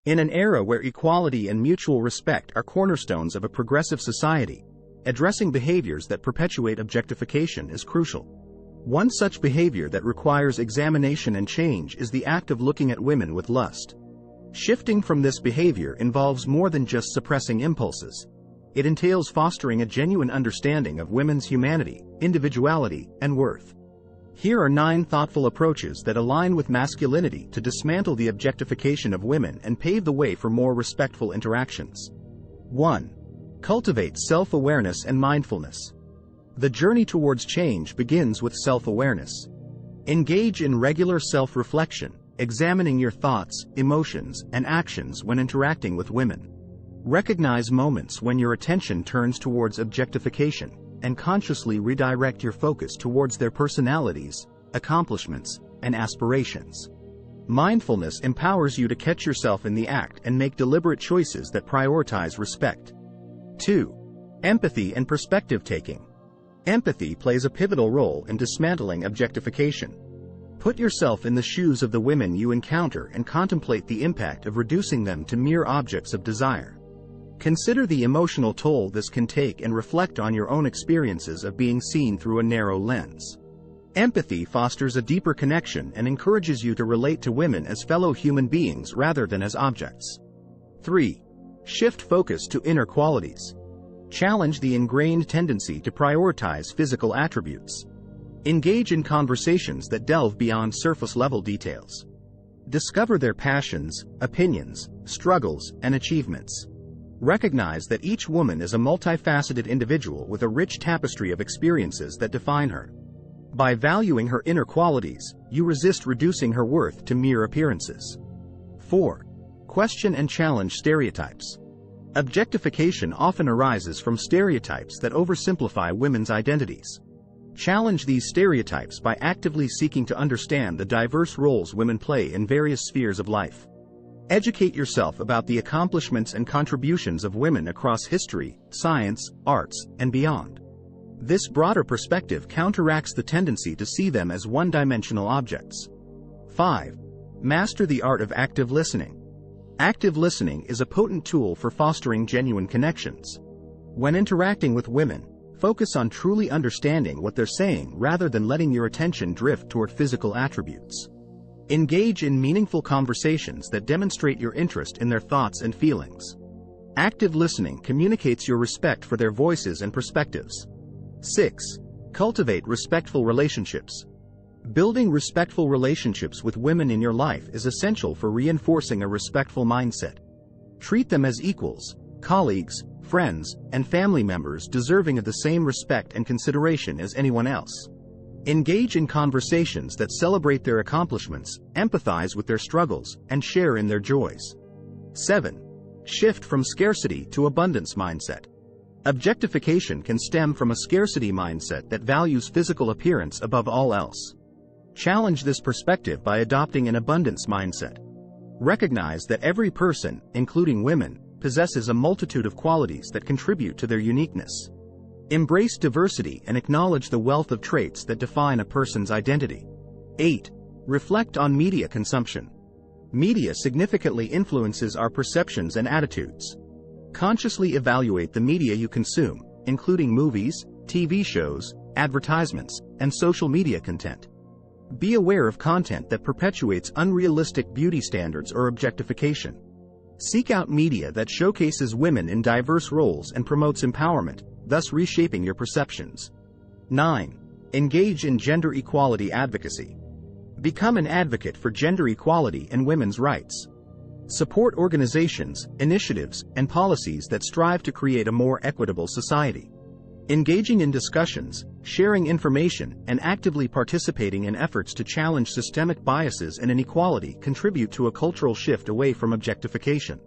In an era where equality and mutual respect are cornerstones of a progressive society, addressing behaviors that perpetuate objectification is crucial. One such behavior that requires examination and change is the act of looking at women with lust. Shifting from this behavior involves more than just suppressing impulses. It entails fostering a genuine understanding of women's humanity, individuality, and worth. Here are 9 thoughtful approaches that align with masculinity to dismantle the objectification of women and pave the way for more respectful interactions. 1. Cultivate self-awareness and mindfulness. The journey towards change begins with self-awareness. Engage in regular self-reflection, examining your thoughts, emotions, and actions when interacting with women. Recognize moments when your attention turns towards objectification, and consciously redirect your focus towards their personalities, accomplishments, and aspirations. Mindfulness empowers you to catch yourself in the act and make deliberate choices that prioritize respect. 2. Empathy and perspective taking. Empathy plays a pivotal role in dismantling objectification. Put yourself in the shoes of the women you encounter and contemplate the impact of reducing them to mere objects of desire. Consider the emotional toll this can take and reflect on your own experiences of being seen through a narrow lens. Empathy fosters a deeper connection and encourages you to relate to women as fellow human beings rather than as objects. 3. Shift focus to inner qualities. Challenge the ingrained tendency to prioritize physical attributes. Engage in conversations that delve beyond surface-level details. Discover their passions, opinions, struggles, and achievements. Recognize that each woman is a multifaceted individual with a rich tapestry of experiences that define her. By valuing her inner qualities, you resist reducing her worth to mere appearances. 4. Question and challenge stereotypes. Objectification often arises from stereotypes that oversimplify women's identities. Challenge these stereotypes by actively seeking to understand the diverse roles women play in various spheres of life. Educate yourself about the accomplishments and contributions of women across history, science, arts, and beyond. This broader perspective counteracts the tendency to see them as one-dimensional objects. 5. Master the art of active listening. Active listening is a potent tool for fostering genuine connections. When interacting with women, focus on truly understanding what they're saying rather than letting your attention drift toward physical attributes. Engage in meaningful conversations that demonstrate your interest in their thoughts and feelings. Active listening communicates your respect for their voices and perspectives. 6. Cultivate respectful relationships. Building respectful relationships with women in your life is essential for reinforcing a respectful mindset. Treat them as equals, colleagues, friends, and family members deserving of the same respect and consideration as anyone else. Engage in conversations that celebrate their accomplishments, empathize with their struggles, and share in their joys. 7. Shift from scarcity to abundance mindset. Objectification can stem from a scarcity mindset that values physical appearance above all else. Challenge this perspective by adopting an abundance mindset. Recognize that every person, including women, possesses a multitude of qualities that contribute to their uniqueness. Embrace diversity and acknowledge the wealth of traits that define a person's identity. 8. Reflect on media consumption. Media significantly influences our perceptions and attitudes. Consciously evaluate the media you consume, including movies, TV shows, advertisements, and social media content. Be aware of content that perpetuates unrealistic beauty standards or objectification. Seek out media that showcases women in diverse roles and promotes empowerment, thus reshaping your perceptions. 9. Engage in gender equality advocacy. Become an advocate for gender equality and women's rights. Support organizations, initiatives, and policies that strive to create a more equitable society. Engaging in discussions, sharing information, and actively participating in efforts to challenge systemic biases and inequality contribute to a cultural shift away from objectification.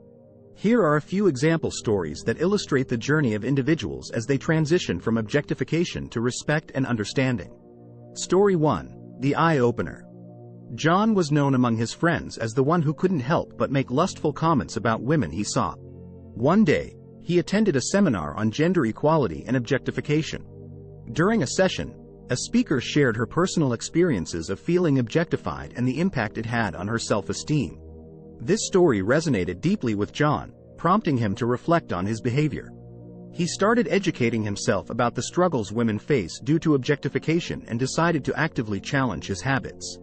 Here are a few example stories that illustrate the journey of individuals as they transition from objectification to respect and understanding. Story 1. The Eye-Opener. John was known among his friends as the one who couldn't help but make lustful comments about women he saw. One day, he attended a seminar on gender equality and objectification. During a session, a speaker shared her personal experiences of feeling objectified and the impact it had on her self-esteem. This story resonated deeply with John, prompting him to reflect on his behavior. He started educating himself about the struggles women face due to objectification and decided to actively challenge his habits.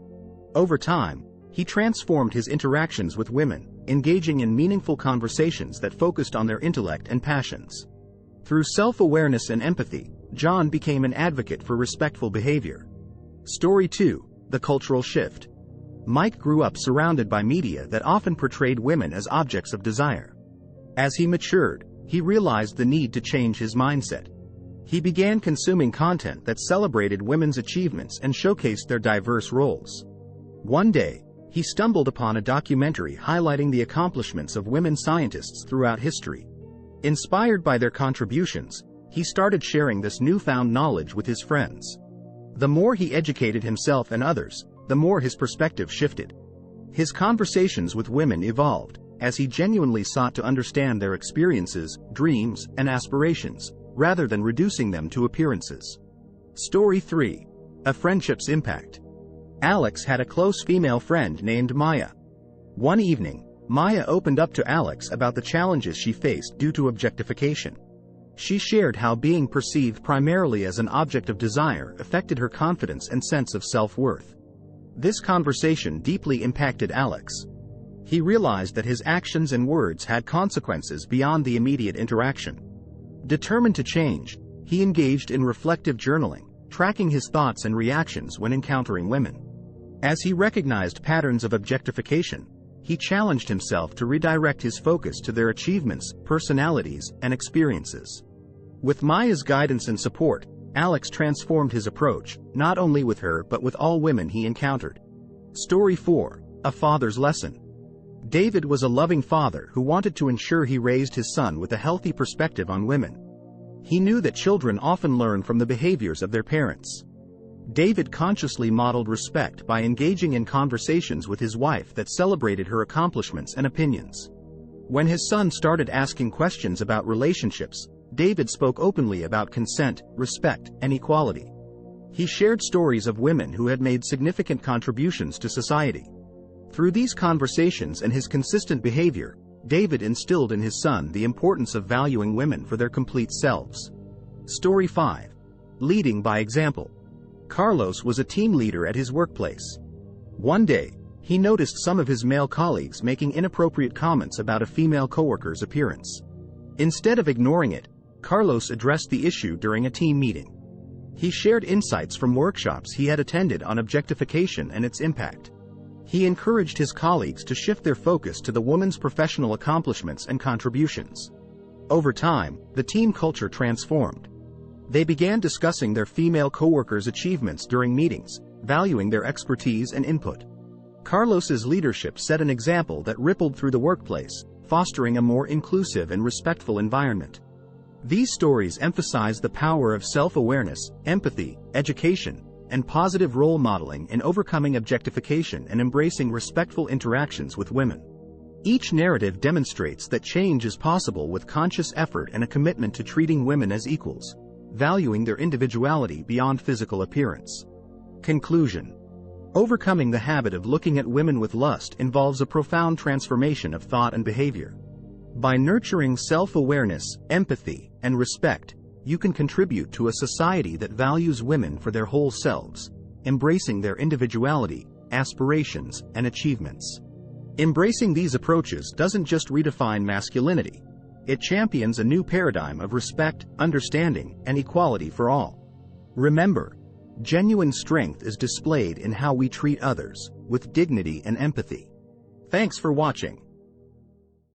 Over time, he transformed his interactions with women, engaging in meaningful conversations that focused on their intellect and passions. Through self-awareness and empathy, John became an advocate for respectful behavior. Story 2: The Cultural Shift. Mike grew up surrounded by media that often portrayed women as objects of desire. As he matured, he realized the need to change his mindset. He began consuming content that celebrated women's achievements and showcased their diverse roles. One day, he stumbled upon a documentary highlighting the accomplishments of women scientists throughout history. Inspired by their contributions, he started sharing this newfound knowledge with his friends. The more he educated himself and others, the more his perspective shifted. His conversations with women evolved, as he genuinely sought to understand their experiences, dreams, and aspirations, rather than reducing them to appearances. Story 3: A Friendship's Impact. Alex had a close female friend named Maya. One evening, Maya opened up to Alex about the challenges she faced due to objectification. She shared how being perceived primarily as an object of desire affected her confidence and sense of self-worth. This conversation deeply impacted Alex. He realized that his actions and words had consequences beyond the immediate interaction. Determined to change, he engaged in reflective journaling, tracking his thoughts and reactions when encountering women. As he recognized patterns of objectification, he challenged himself to redirect his focus to their achievements, personalities, and experiences. With Maya's guidance and support, Alex transformed his approach, not only with her but with all women he encountered. Story 4: A Father's Lesson. David was a loving father who wanted to ensure he raised his son with a healthy perspective on women. He knew that children often learn from the behaviors of their parents. David consciously modeled respect by engaging in conversations with his wife that celebrated her accomplishments and opinions. When his son started asking questions about relationships, David spoke openly about consent, respect, and equality. He shared stories of women who had made significant contributions to society. Through these conversations and his consistent behavior, David instilled in his son the importance of valuing women for their complete selves. Story 5: Leading by Example. Carlos was a team leader at his workplace. One day, he noticed some of his male colleagues making inappropriate comments about a female coworker's appearance. Instead of ignoring it, Carlos addressed the issue during a team meeting. He shared insights from workshops he had attended on objectification and its impact. He encouraged his colleagues to shift their focus to the woman's professional accomplishments and contributions. Over time, the team culture transformed. They began discussing their female coworkers' achievements during meetings, valuing their expertise and input. Carlos's leadership set an example that rippled through the workplace, fostering a more inclusive and respectful environment. These stories emphasize the power of self-awareness, empathy, education, and positive role modeling in overcoming objectification and embracing respectful interactions with women. Each narrative demonstrates that change is possible with conscious effort and a commitment to treating women as equals, valuing their individuality beyond physical appearance. Conclusion: overcoming the habit of looking at women with lust involves a profound transformation of thought and behavior. By nurturing self-awareness, empathy, and respect, you can contribute to a society that values women for their whole selves, embracing their individuality, aspirations, and achievements. Embracing these approaches doesn't just redefine masculinity. It champions a new paradigm of respect, understanding, and equality for all. Remember, genuine strength is displayed in how we treat others, with dignity and empathy. Thanks for watching.